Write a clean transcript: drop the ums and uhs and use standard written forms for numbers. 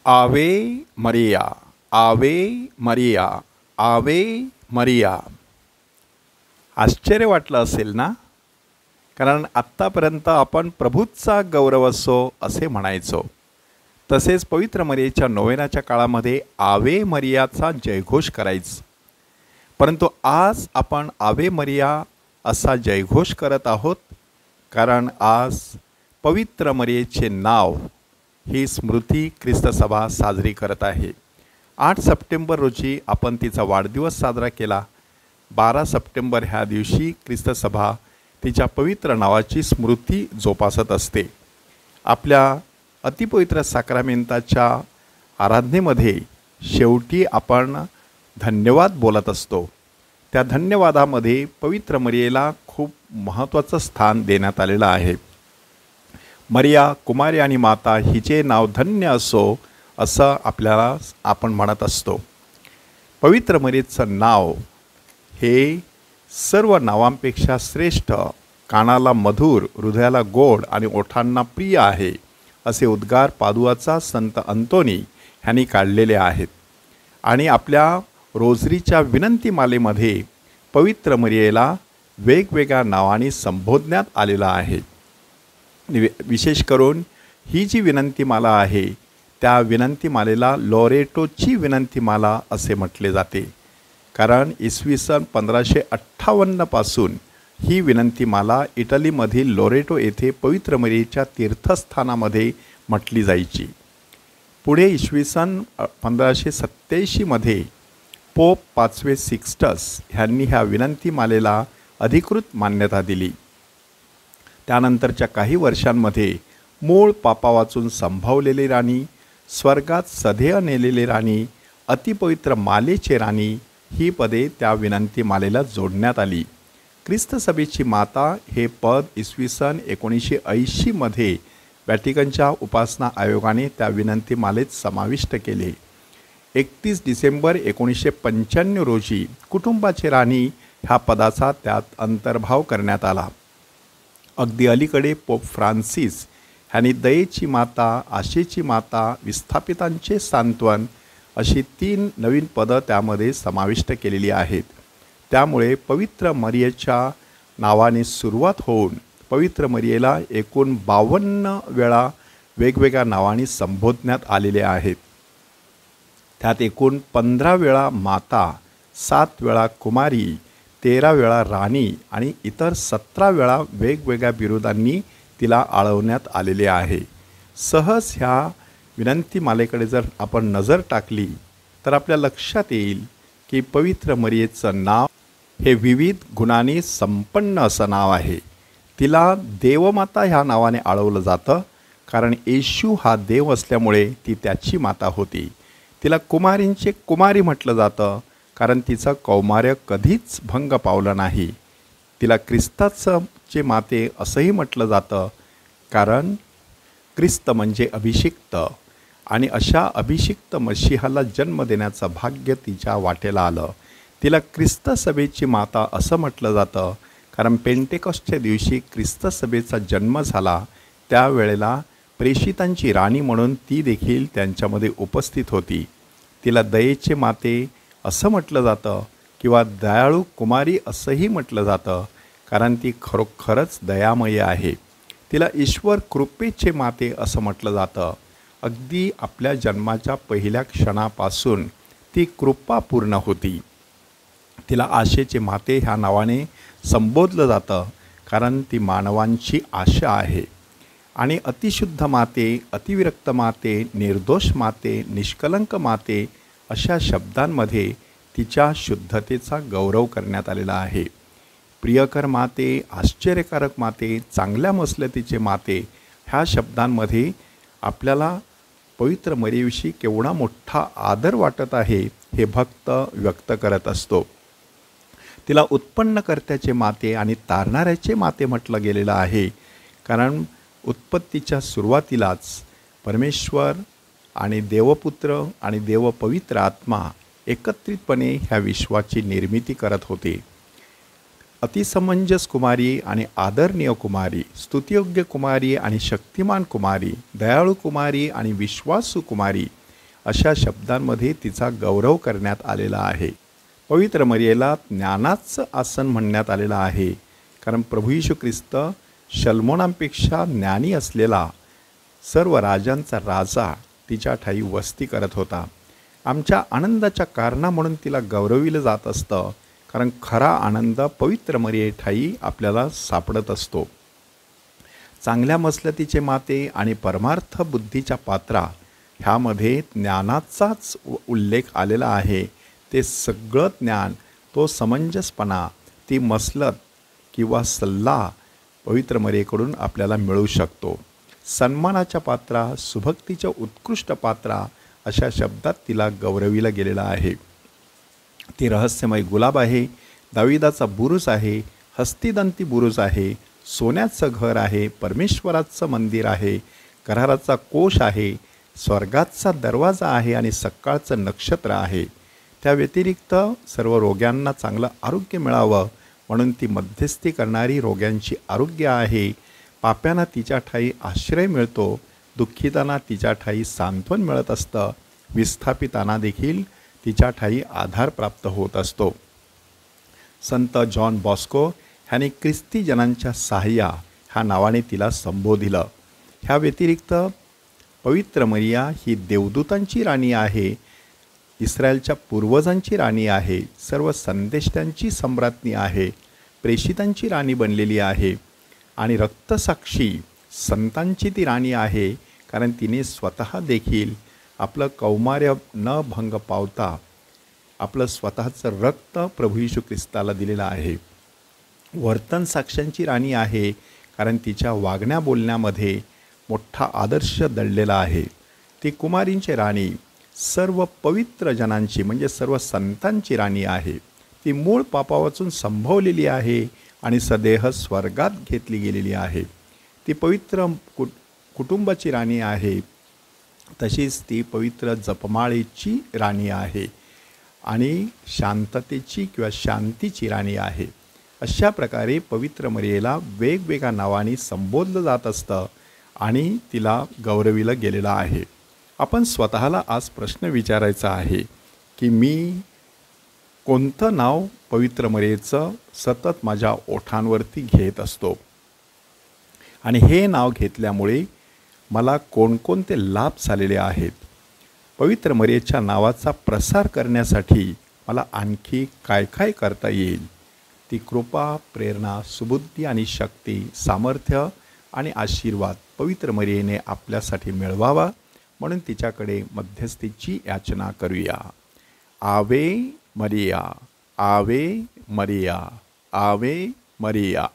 आवे मरिया, आवे मरिया, आवे मरिया. आश्चर्य वाटलं असेल ना? कारण आत्तापर्यंत आपण प्रभूचा गौरव असो असे म्हणायचो. तसेच पवित्र मरियेच्या नोवेनाच्या काळामध्ये आवे मरियाचा जयघोष करायचं. परंतु आज आपण आवे मरिया असा जयघोष करत आहोत, कारण आज पवित्र मरियेचे नाव ही स्मृती ख्रिस्त सभा साजरी करत आहे. 8 सप्टेंबर रोजी आपण तिचा वाढदिवस साजरा केला. 12 सप्टेंबर ह्या दिवशी ख्रिस्त सभा तिच्या पवित्र नावाची स्मृती जोपासत असते. आपल्या अतिपवित्र साक्रामेंताच्या आराधनेमध्ये शेवटी आपण धन्यवाद बोलत असतो. त्या धन्यवादामध्ये पवित्र मरियेला खूप महत्त्वाचं स्थान देण्यात आलेलं आहे. मरिया कुमारी आणि माता हिचे नाव धन्य असो असं आपल्याला आपण म्हणत असतो. पवित्र मरियेचं नाव हे सर्व नावांपेक्षा श्रेष्ठ, कानाला मधुर, हृदयाला गोड आणि ओठांना प्रिय आहे असे उद्गार पादुआचा संत अंतोनी ह्यांनी काढलेले आहेत. आणि आपल्या रोजरीच्या विनंतीमालेमध्ये पवित्र मरियेला वेगवेगळ्या नावांनी संबोधण्यात आलेलं आहे. विशेष करून ही जी विनंतीमाला आहे त्या विनंतीमालेला लोरेटोची विनंतीमाला असे म्हटले जाते. कारण इसवी सन 1558 पासून ही विनंतीमाला इटलीमधील लोरेटो येथे पवित्र मरियेच्या तीर्थस्थानामध्ये म्हटली जायची. पुढे इसवी सन 1587 मध्ये पोप 5 सिक्स्टस ह्यांनी ह्या विनंतीमालेला अधिकृत मान्यता दिली. त्यानंतरच्या काही वर्षांमध्ये मूळ पापा वाचून संभावलेली राणी, स्वर्गात सधेय नेलेली राणी, अतिपवित्र मालेचे राणी ही पदे त्या विनंतीमालेला जोडण्यात आली. ख्रिस्त सभेची माता हे पद इसवी सन 1980 मध्ये व्हॅटिकनच्या उपासना आयोगाने त्या विनंतीमालेत समाविष्ट केले. 31 डिसेंबर 1995 रोजी कुटुंबाची राणी ह्या पदाचा त्यात अंतर्भाव करण्यात आला. अगदी अलीकडे पोप फ्रान्सिस ह्यांनी दयेची माता, आशेची माता, विस्थापितांचे सांत्वन अशी 3 नवीन पदं त्यामध्ये समाविष्ट केलेली आहेत. त्यामुळे पवित्र मरियेच्या नावाने सुरुवात होऊन पवित्र मरियेला एकूण 52 वेळा वेगवेगळ्या नावांनी संबोधण्यात आलेले आहेत. त्यात एकूण 15 वेळा माता, 7 वेळा कुमारी, 13 वेळा राणी आणि इतर 17 वेळा वेगवेगळ्या बिरुदांनी तिला आळवण्यात आलेले आहे. सहज ह्या विनंतीमालेकडे जर आपण नजर टाकली तर आपल्या लक्षात येईल की पवित्र मरियेचं नाव हे विविध गुणांनी संपन्न असं नाव आहे. तिला देवमाता ह्या नावाने आळवलं जातं, कारण येशू हा देव असल्यामुळे ती त्याची माता होती. तिला कुमारींचे कुमारी म्हटलं जातं, कारण तिचं कौमार्य कधीच भंग पावलं नाही. तिला ख्रिस्ताचे माते असंही म्हटलं जातं, कारण ख्रिस्त म्हणजे अभिषिक्त, आणि अशा अभिषिक्त मशिहाला जन्म देण्याचं भाग्य तिच्या वाटेला आलं. तिला ख्रिस्त सभेची माता असं म्हटलं जातं, कारण पेंटेकॉस्टच्या दिवशी ख्रिस्त सभेचा जन्म झाला. त्यावेळेला प्रेषितांची राणी म्हणून ती देखील त्यांच्यामध्ये उपस्थित होती. तिला दयेचे माते असं म्हटलं जातं किंवा दयाळू कुमारी असंही म्हटलं जातं, कारण ती खरोखरच दयामय आहे. तिला ईश्वर कृपेचे माते असं म्हटलं जातं. अगदी आपल्या जन्माच्या पहिल्या क्षणापासून ती कृपापूर्ण होती. तिला आशेचे माते ह्या नावाने संबोधलं जातं, कारण ती मानवांची आशा आहे. आणि अतिशुद्ध माते, अतिविरक्त माते, निर्दोष माते, निष्कलंक माते अशा शब्दांमध्ये तिच्या शुद्धतेचा गौरव करण्यात आलेला आहे. प्रियकर माते, आश्चर्यकारक माते, चांगल्या मसलतीचे माते ह्या शब्दांमध्ये आपल्याला पवित्र मरियेविषयी केवढा मोठा आदर वाटत आहे हे भक्त व्यक्त करत असतो. तिला उत्पन्नकर्त्याचे माते आणि तारणाऱ्याचे माते म्हटलं गेलेलं आहे, कारण उत्पत्तीच्या सुरुवातीलाच परमेश्वर आणि देवपुत्र आणि देवपवित्र आत्मा एकत्रितपणे ह्या विश्वाची निर्मिती करत होते. अतिसमंजस कुमारी आणि आदरणीय कुमारी, स्तुतियोग्य कुमारी आणि शक्तिमान कुमारी, दयाळू कुमारी आणि विश्वासू कुमारी अशा शब्दांमध्ये तिचा गौरव करण्यात आलेला आहे. पवित्र मरियेला ज्ञानाचं आसन म्हणण्यात आलेलं आहे, कारण प्रभू येशू ख्रिस्त शल्मोनांपेक्षा ज्ञानी असलेला सर्व राजांचा राजा तिच्या ठाई वस्ती करत होता. आमच्या आनंदाच्या कारणा म्हणून तिला गौरविलं जात असतं, कारण खरा आनंद पवित्र मरिये ठाई आपल्याला सापडत असतो. चांगल्या मसलतीचे माते आणि परमार्थ बुद्धीच्या पात्रा ह्यामध्ये ज्ञानाचाच उल्लेख आलेला आहे. ते सगळं ज्ञान, तो समंजसपणा, ती मसलत किंवा सल्ला पवित्र मरियेकडून आपल्याला मिळू शकतो. सन्मानाच्या पात्रा, सुभक्तीच्या उत्कृष्ट पात्रा अशा शब्दात तिला गौरविलं गेलेलं आहे. ती रहस्यमय गुलाब आहे, दाविदाचा बुरुज आहे, हस्तिदंती बुरुज आहे, सोन्याचं घर आहे, परमेश्वराचं मंदिर आहे, कराराचा कोश आहे, स्वर्गाचा दरवाजा आहे आणि सकाळचं नक्षत्र आहे. त्या व्यतिरिक्त सर्व रोग्यांना चांगलं आरोग्य मिळावं म्हणून ती मध्यस्थी करणारी रोग्यांची आरोग्य आहे. पाप्यांना तिच्या ठाई आश्रय मिळतो, दुःखितांना तिच्या ठाई सांत्वन मिळत असतं, विस्थापितांना देखील तिच्या ठाई आधार प्राप्त होत असतो. संत जॉन बॉस्को ह्याने ख्रिस्ती जनांच्या सहाय्या ह्या नावाने तिला संबोधिलं. ह्या व्यतिरिक्त पवित्र मरिया ही देवदूतांची राणी आहे, इस्रायलच्या पूर्वजांची राणी आहे, सर्व संदेष्ट्यांची सम्राज्ञी आहे, प्रेषितांची राणी बनलेली आहे आणि रक्तसाक्षी संतांची ती राणी आहे, कारण तिने स्वतः देखील आपलं कौमार्य न भंग पावता आपलं स्वतःचं रक्त प्रभू येशू ख्रिस्ताला दिलेलं आहे. वर्तन साक्ष्यांची राणी आहे, कारण तिच्या वागण्या बोलण्यामध्ये मोठा आदर्श दडलेला आहे. ती कुमारींची राणी, सर्व पवित्र जनांची म्हणजे सर्व संतांची राणी आहे. ती मूळ पापावाचून संभवलेली आहे आणि सदेह स्वर्गात घेतली गेलेली आहे. ती पवित्र कुटुंबाची राणी आहे, तशीच ती पवित्र जपमाळेची राणी आहे आणि शांततेची किंवा शांतीची राणी आहे. अशा प्रकारे पवित्र मरियेला वेगवेगळ्या नावांनी संबोधलं जात असतं आणि तिला गौरविलं गेलेलं आहे. आपण स्वतःला आज प्रश्न विचारायचा आहे की मी कोणतं नाव पवित्र मरियेचं सतत माझ्या ओठांवरती घेत असतो आणि हे नाव घेतल्यामुळे मला कोणकोणते लाभ झालेले आहेत. पवित्र मरियेच्या नावाचा प्रसार करण्यासाठी मला आणखी काय काय करता येईल. ती कृपा, प्रेरणा, सुबुद्धी आणि शक्ती, सामर्थ्य आणि आशीर्वाद पवित्र मरियेने आपल्यासाठी मिळवावा म्हणून तिच्याकडे मध्यस्थीची याचना करूया. आवे मरिया, आवे मरिया, आवे मरिया.